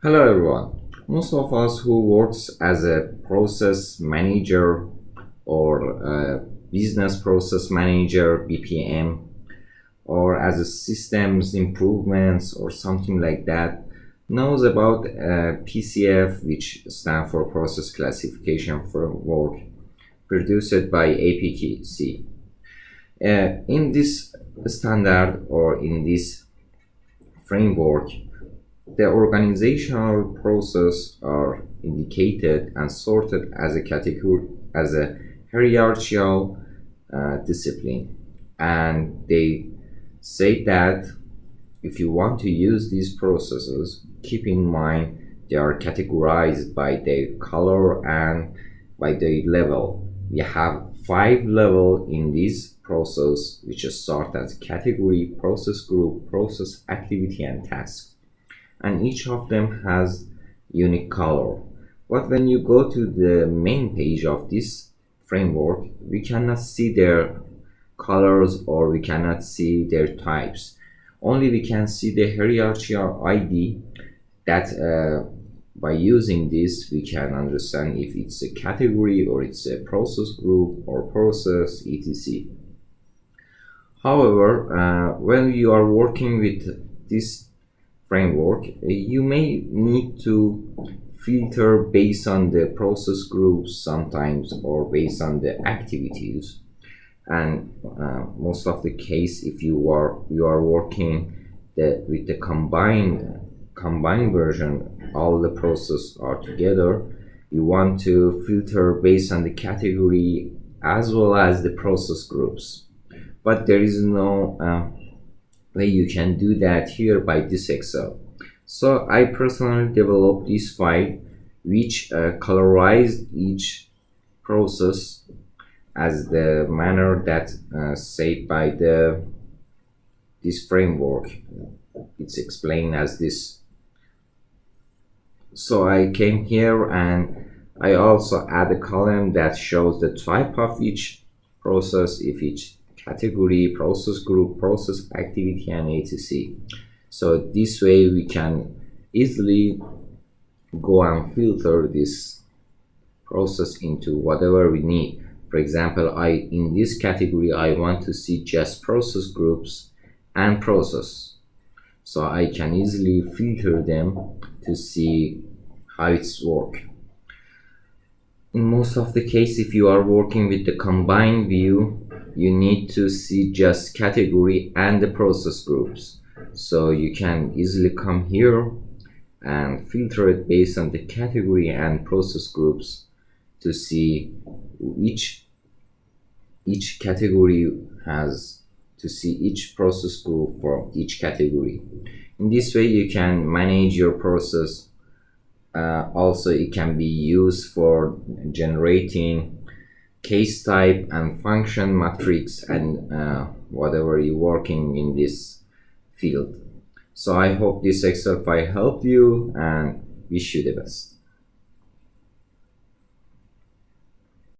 Hello everyone. Most of us who works as a process manager or a business process manager BPM or as a systems improvements or something like that knows about PCF, which stands for Process Classification Framework, produced by APQC. In this standard or in this framework, the organizational process are indicated and sorted as a category, as a hierarchical discipline, and they say that if you want to use these processes, keep in mind they are categorized by their color and by their level. We have 5 levels in this process, which start as category, process group, process activity, and task, and each of them has unique color. But when you go to the main page of this framework, we cannot see their colors or we cannot see their types. Only we can see the hierarchical ID that by using this we can understand if it's a category or it's a process group or process etc. However, when you are working with this framework, you may need to filter based on the process groups sometimes or based on the activities, and most of the case if you are working with the combined version, all the process are together, you want to filter based on the category as well as the process groups, but there is no way you can do that here by this Excel. So I personally developed this file which colorized each process as the manner that said by this framework. It's explained as this. So I came here and I also add a column that shows the type of each process, if each category, process group, process activity, and etc. So this way we can easily go and filter this process into whatever we need. For example, in this category I want to see just process groups and process, so I can easily filter them to see how it's work. In most of the case, if you are working with the combined view, you need to see just category and the process groups, so you can easily come here and filter it based on the category and process groups to see each category has to see each process group for each category. In this way you can manage your process. Also it can be used for generating case type and function matrix and whatever you're working in this field. So I hope this Excel file helped you and wish you the best.